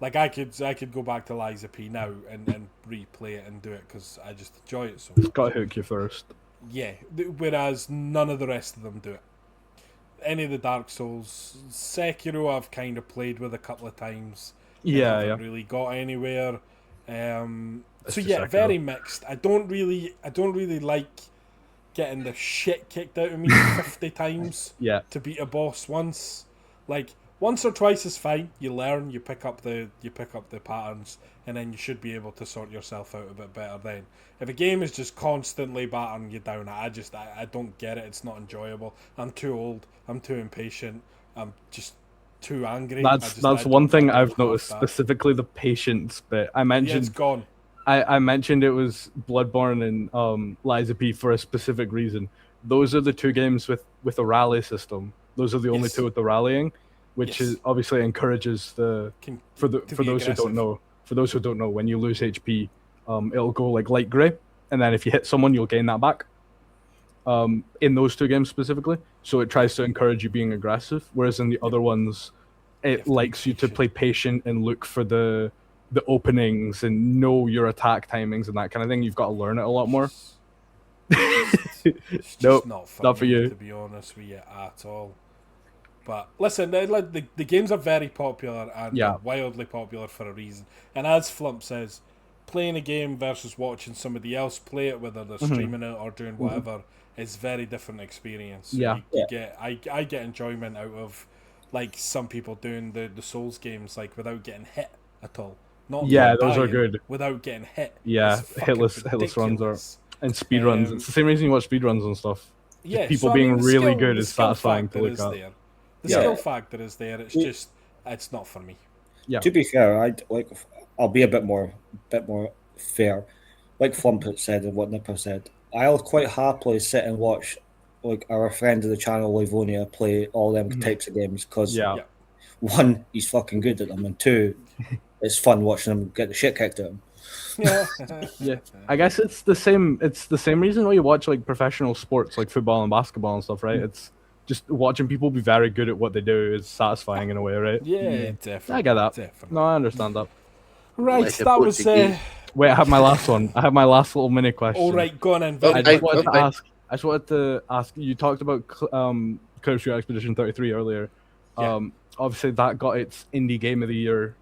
Like I could go back to Lies of P now and replay it and do it because I just enjoy it so much. Got to hook you first. Yeah, whereas none of the rest of them do it. Any of the Dark Souls, Sekiro, I've kind of played with a couple of times. Yeah, Haven't really got anywhere. So just yeah, Sekiro. very mixed. I don't really like getting the shit kicked out of me 50 times Yeah. to beat a boss once. Like once or twice is fine. You learn, you pick up the patterns, and then you should be able to sort yourself out a bit better then. If a game is just constantly battering you down, I don't get it. It's not enjoyable. I'm too old. I'm too impatient. I'm just too angry. That's I one don't- thing I don't I've have noticed, that. specifically the patience bit. I Yeah, it's mentioned gone. I mentioned it was Bloodborne and Lies of P for a specific reason. Those are the two games with a rally system. Those are the only Yes. two with the rallying, which Yes. is obviously encourages the for To be those who don't aggressive. know. For those who don't know, when you lose HP, it'll go like light grey, and then if you hit someone, you'll gain that back. In those two games specifically, so it tries to encourage you being aggressive. Whereas in the other ones, have it to be likes you to patient. play patient and look for the openings and know your attack timings and that kind of thing. You've got to learn it a lot more. It's just Nope, not for not for me, you. to be honest with you at all. But listen, the games are very popular and Yeah. they're wildly popular for a reason. And as Flump says, playing a game versus watching somebody else play it, whether they're streaming it or doing whatever, is very different experience. So Yeah. you get I get enjoyment out of like some people doing the Souls games like without getting hit at all. Not Yeah, not those are dying, good. without getting hit. Yeah, It's fucking hitless runs are ridiculous. and speedruns. It's the same reason you watch speedruns and stuff. Yeah, people so, I being mean, the really skill- good the is skill satisfying to factor look is at. there. The Yeah. skill factor is there. It's just it's not for me. Yeah. To be fair, I'll be a bit more fair. Like Flump had said and what Nipper said, I'll quite happily sit and watch like our friend of the channel Livonia play all them types of games because Yeah. Yeah. one, he's fucking good at them, and two, it's fun watching him get the shit kicked out of him. Yeah. Yeah, I guess it's the same. It's the same reason why you watch like professional sports, like football and basketball and stuff, right? It's just watching people be very good at what they do is satisfying in a way, right? Yeah, definitely. I get that. Definitely. No, I understand that. Right, Like a that was. Portuguese. Wait, I have my last one. I have my last little mini question. All right, go on in. Oh, I Very just I- wanted to okay. ask. I just wanted to ask. You talked about Cloud Shoot Expedition 33 earlier. Yeah. Obviously that got its indie game of the year,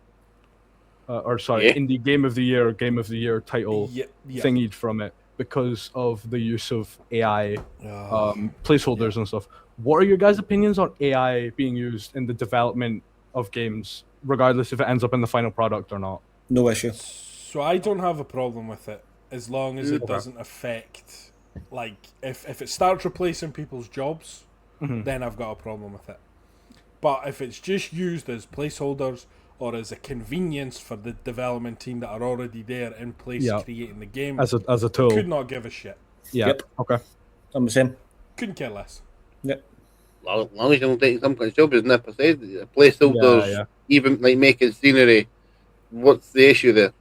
Yeah. indie game of the year title Yeah, yeah. thingied from it because of the use of AI Oh, placeholders and stuff. What are your guys' opinions on AI being used in the development of games, regardless if it ends up in the final product or not? No issue. so I don't have a problem with it as long as it Okay. doesn't affect. Like, if it starts replacing people's jobs, then I've got a problem with it. But if it's just used as placeholders or as a convenience for the development team that are already there in place Yeah. creating the game, As a tool. could not give a shit. Yeah. Yep. Okay. I'm the same. Couldn't care less. Yep. Well, as long as you don't take some kind of job, as Nipper said, placeholders, Yeah. even like making scenery, what's the issue there?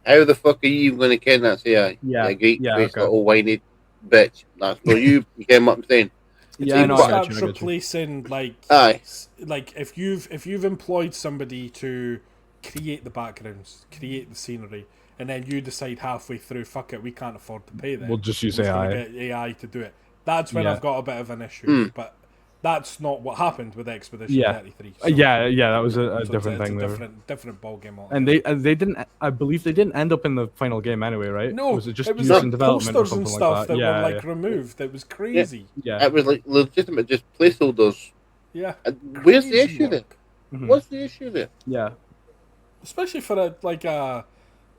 How the fuck are you even going to ken that's AI? Yeah, You great yeah, face okay. little whiny bitch. That's for you. You get what I'm saying? Yeah, I know. It I starts get you. replacing like Aye. like if you've employed somebody to create the backgrounds, create the scenery, and then you decide halfway through, fuck it, we can't afford to pay them. We'll just use We're just gonna AI. get AI to do it. That's when Yeah. I've got a bit of an issue. Hmm. But that's not what happened with Expedition Yeah. 33. Yeah, that was a so different it's thing a there. different ball game. And they didn't. I believe they didn't end up in the final game anyway, right? no, was it just was used like in development or posters and something stuff like that? that Yeah, were like removed. It was crazy. yeah. It was like legitimate, just placeholders. Yeah. Where's the Crazy issue there? work. Mhm. What's the issue there? Yeah. Especially for a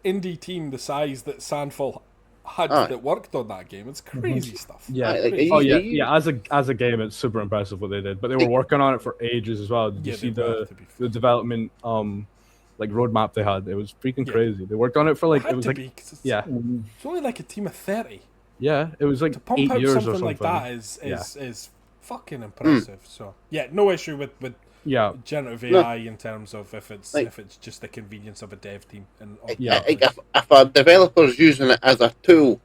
indie team the size that Sandfall had Aye. that worked on that game. It's crazy stuff. Yeah. Aye, like, Crazy. Oh yeah, you- yeah. As a game, it's super impressive what they did. But they were working on it for ages as well. Did you Yeah, see they were, the to be fair. development like roadmap they had? It was freaking Yeah. crazy. They worked on it for like Had it was to like be, 'cause it's, yeah, it's only like a team of 30. yeah. It was like To pump 8 out years something, or something. like that is Yeah. is fucking impressive. So yeah, no issue with Yeah, generative No. AI in terms of if it's Like- just the convenience of a dev team and all Yeah. Like, if a developer's using it as a tool,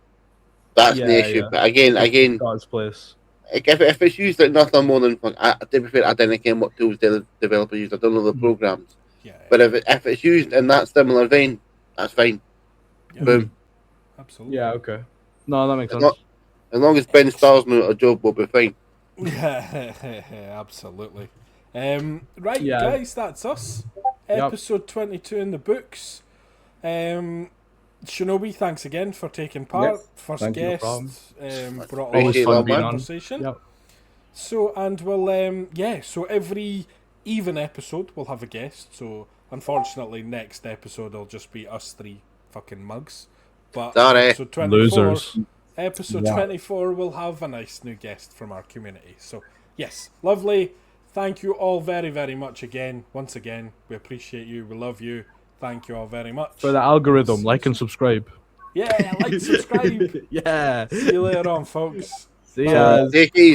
that's the Yeah, issue. yeah. But again, got its place. like, if it's used like nothing more than fun, to be fair, I didn't know what tools the developer used. I don't know the programs. yeah, But if it's used in that similar vein, that's fine. yeah, Boom. absolutely. Yeah, okay. No, that makes As sense. long, as long as Ben Starr's not a job, we'll be fine. Yeah, absolutely. Right, Yeah. guys, that's us. Episode 22 in the books. Shinobi, thanks again for taking part. Yes, First thank you. guest, problem. brought all Appreciate this it, fun man. conversation. Yep. So, and we'll, so every even episode we'll have a guest. So, unfortunately, next episode will just be us three fucking mugs. But Sorry. episode 24, Losers. Episode Yeah. 24 will have a nice new guest from our community. So, yes, lovely. Thank you all very, very much again. Once again, we appreciate you. We love you. Thank you all very much. For the algorithm, like and subscribe. Yeah, like, subscribe. Yeah. See you later on, folks. See Bye. ya. Take it easy.